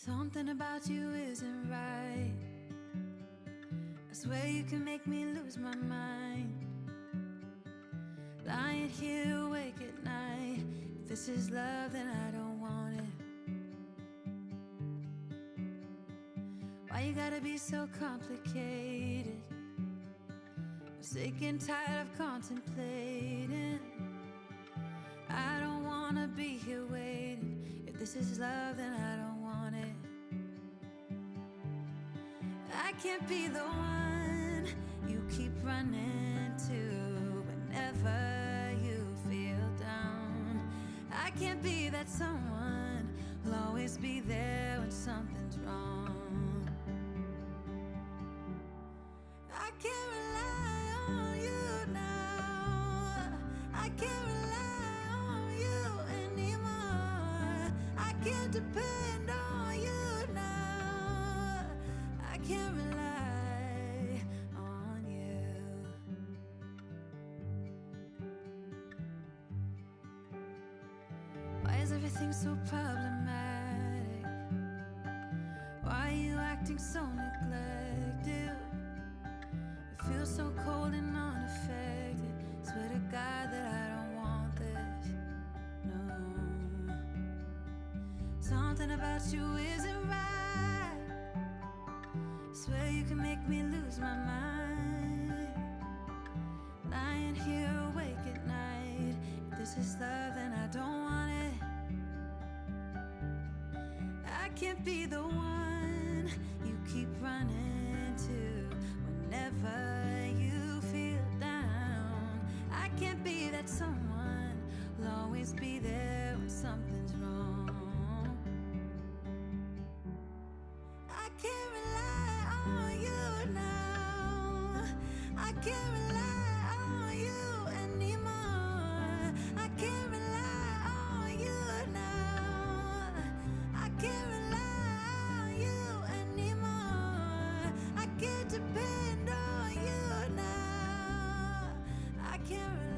Something about you isn't right. I swear you can make me lose my mind. Lying here awake at night. If this is love, then I don't want it. Why you gotta be so complicated? I'm sick and tired of contemplating. I don't wanna be here waiting. If this is love, then I don't want it. I can't be the one you keep running to whenever you feel down. I can't be that someone who'll always be there when something's wrong. I can't rely on you now. I can't rely on you anymore. I can't depend on you now. I can't rely on you. Why is everything so problematic? Why are you acting so neglected? Feel so cold and unaffected. Swear to God that I don't want this. No. Something about you isn't right. Swear you can make me lose my mind. Lying here awake at night. If this is love, then I don't want it. I can't be the one you keep running to whenever you feel down. I can't be that someone who'll always be there when something's wrong. I can't rely on you now. I can't rely on you anymore. I can't rely on you now. I can't rely on you anymore. I can't depend on you now. I can't rely.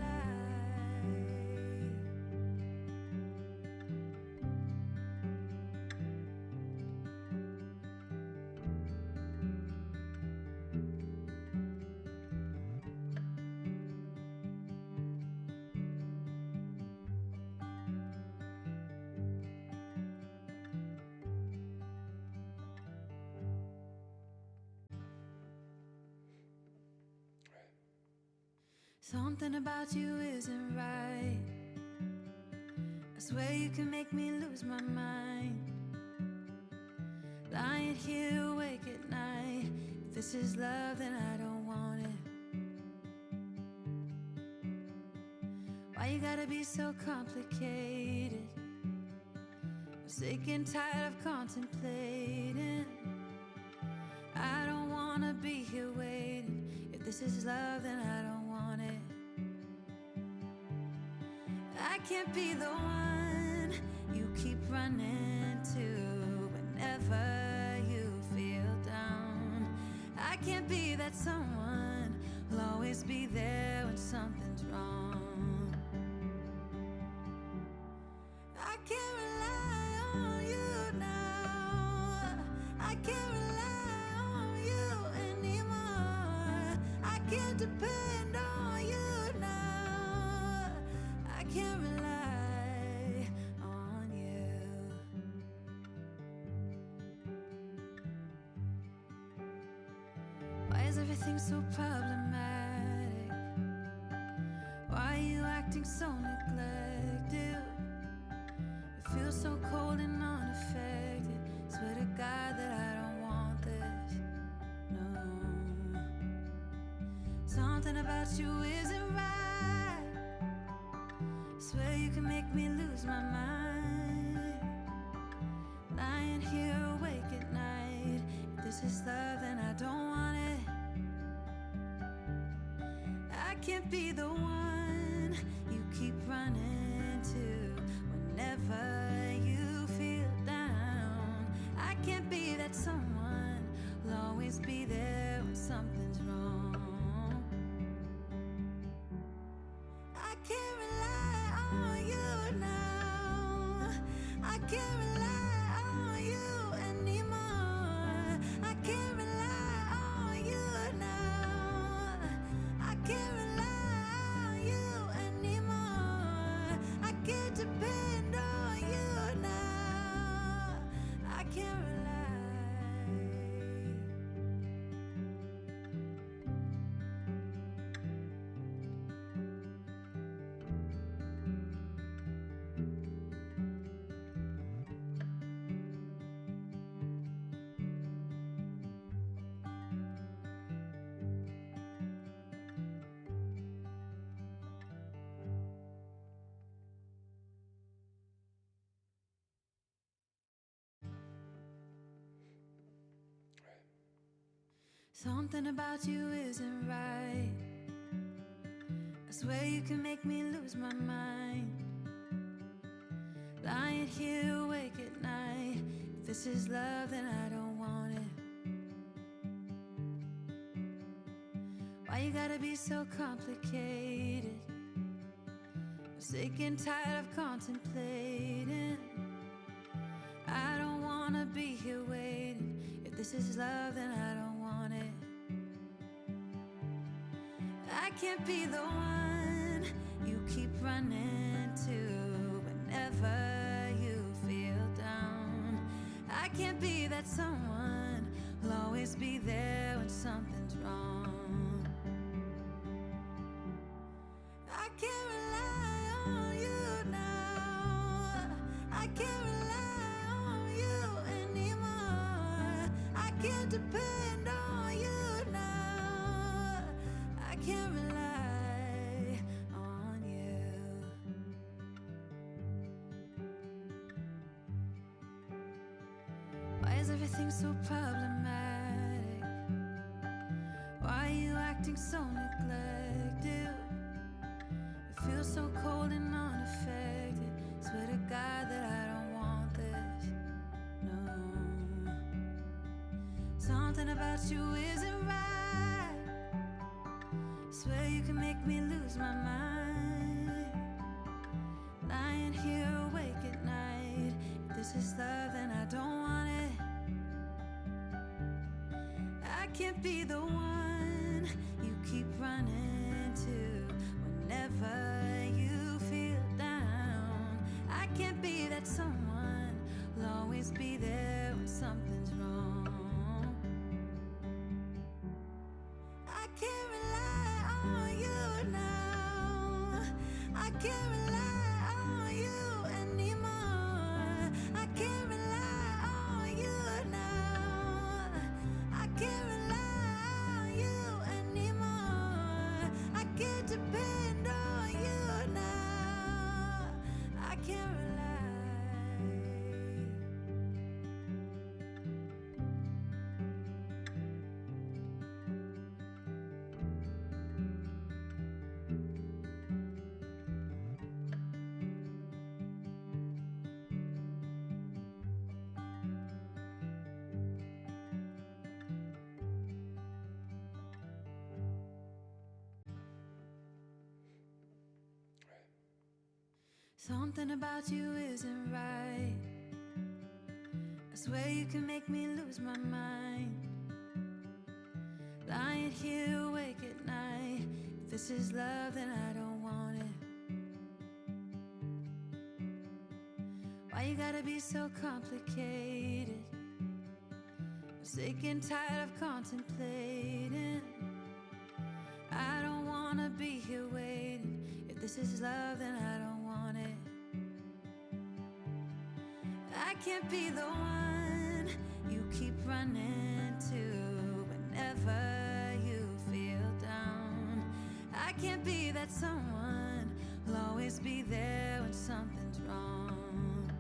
Something about you isn't right. I swear you can make me lose my mind. Lying here awake at night. If this is love, then I don't want it. Why you gotta be so complicated? I'm sick and tired of contemplating. I don't wanna be here waiting. If this is love, then I don't want it. I can't be the one you keep running to whenever you feel down. I can't be that someone who'll always be there when something's wrong. I can't rely on you now. I can't rely on you anymore. I can't depend on you now. I can't rely on you. Why is everything so problematic? Why are you acting so neglected? It feels so cold and unaffected. Swear to God that I don't want this. No. Something about you isn't right. Swear you can make me lose my mind. Lying here awake at night. If this is love, then I don't want it. I can't be the one you keep running to whenever you feel down. I can't be that someone who'll always be there when something's wrong. I can't rely on you now. I can't rely on you anymore. Something about you isn't right. I swear you can make me lose my mind. Lying here awake at night. If this is love, then I don't want it. Why you gotta be so complicated? I'm sick and tired of contemplating. I don't wanna be here waiting. If this is love, then I don't want it. I can't be the one you keep running to whenever you feel down. I can't be that someone who'll always be there when something's wrong. I can't rely on you now. I can't rely on you anymore. I can't depend on you now. I can't rely on you. Why is everything so problematic? Why are you acting so neglected? It feels so cold and unaffected. Swear to God that I don't want this. No. Something about you isn't right. Swear you can make me lose my mind. Lying here awake at night. If this is love, then I don't want it. I can't be the one you keep running to whenever you feel down. I can't be that someone who'll always be there when something's wrong. I can't rely on you now. I can't rely on you anymore. I can't rely on you now. I can't rely on you anymore. I can't depend on you now. I can't rely. Something about you isn't right. I swear you can make me lose my mind. Lying here awake at night. If this is love, then I don't want it. Why you gotta be so complicated? I'm sick and tired of contemplating. I don't wanna be here waiting. If this is love, then I don't want it. I can't be the one you keep running to whenever you feel down. I can't be that someone who'll always be there when something's wrong.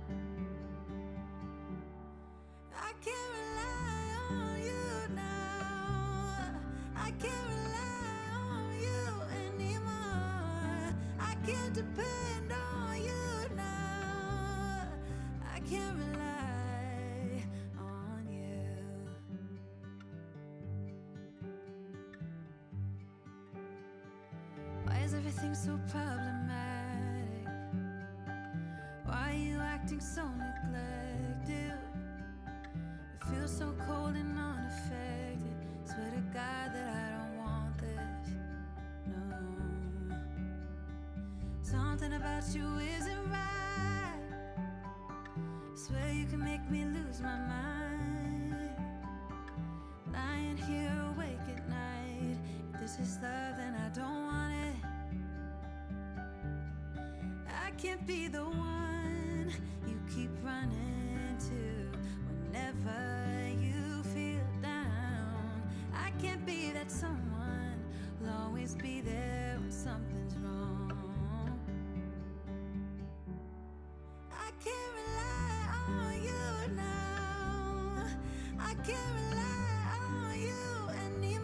I can't rely on you now. I can't rely on you anymore. I can't depend on you now. I can't rely on you. Why is everything so problematic? Why are you acting so neglected? It feels so cold and unaffected. Swear to God that I don't want this. No. Something about you isn't right. Swear you can make me lose my mind. Lying here awake at night. If this is love, then I don't want it. I can't be the one you keep running to whenever you feel down. I can't be that someone who'll always be there when something's wrong. I can't rely on you now. I can't rely on you anymore.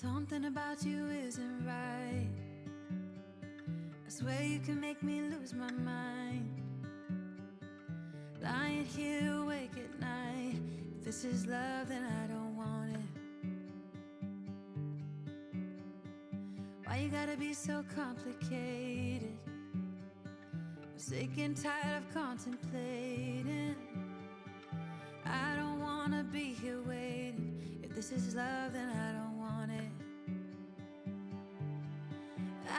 Something about you isn't right. I swear you can make me lose my mind. Lying here awake at night. If this is love, then I don't want it. Why you gotta be so complicated? I'm sick and tired of contemplating. I don't wanna be here waiting. If this is love, then I don't want it.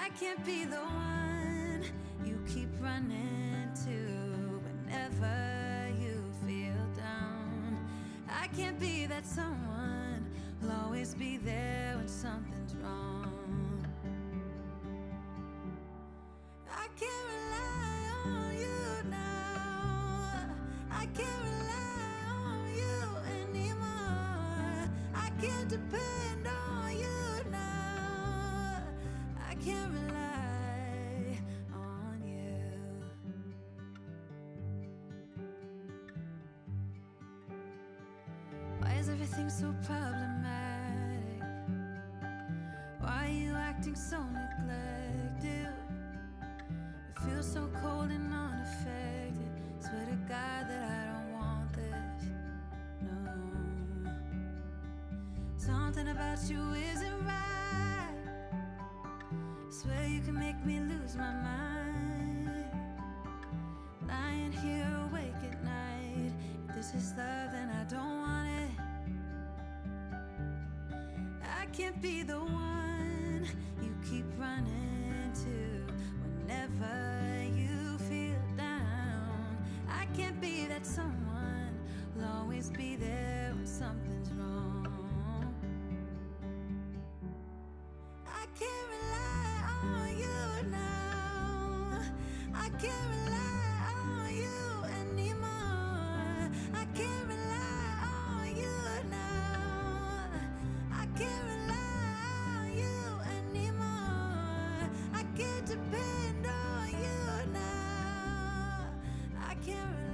I can't be the one you keep running to whenever you feel down. I can't be that someone who'll always be there when something's wrong. I can't rely on you now. I can't rely on you anymore. I can't depend on you now. I can't rely on you. Why is everything so problematic? Why are you acting so neglected? It feels so cold and unaffected. Swear to God that I don't want this. No. Something about you isn't right. Swear you can make me lose my mind. Lying here awake at night. If this is love, then I don't want it. I can't be the one you keep running to whenever you feel down. I can't be that someone who'll always be there when something's wrong. I can't rely on you now. I can't rely on you anymore. I can't rely on you now. I can't rely on you anymore. I can't depend on you now. I can't rely.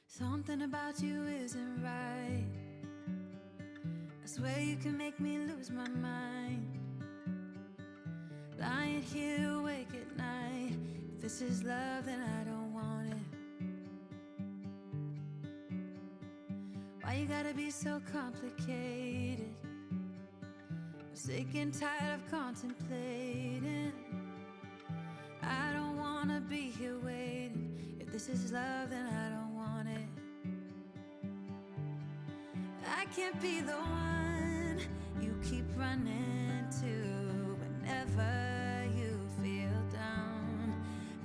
Something about you isn't right. I swear you can make me lose my mind. Lying here awake at night. If this is love, then I don't want it. Why you gotta be so complicated? I'm sick and tired of contemplating. I don't wanna be here waiting. If this is love, then I don't want it. I can't be the one you keep running to whenever you feel down.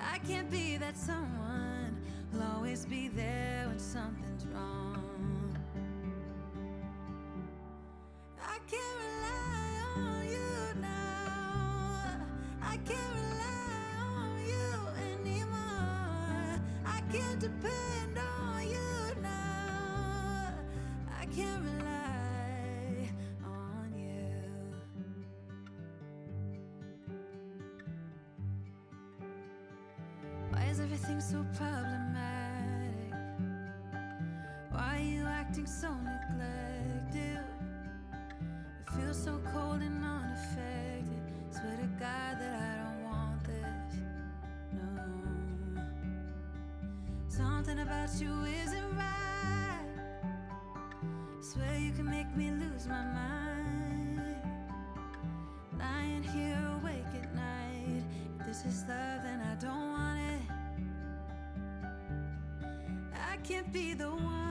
I can't be that someone who'll always be there when something's wrong. I can't rely on you now. I can't rely on you anymore. I can't depend on you now. I can't rely on you. Why is everything so problematic? Why are you acting so neglected? It feels so cold and unaffected. Swear to God that I don't want this. No. Something about you isn't right. Swear you can make me lose my mind. Lying here awake at night. If this is love, then I don't want it. I can't be the one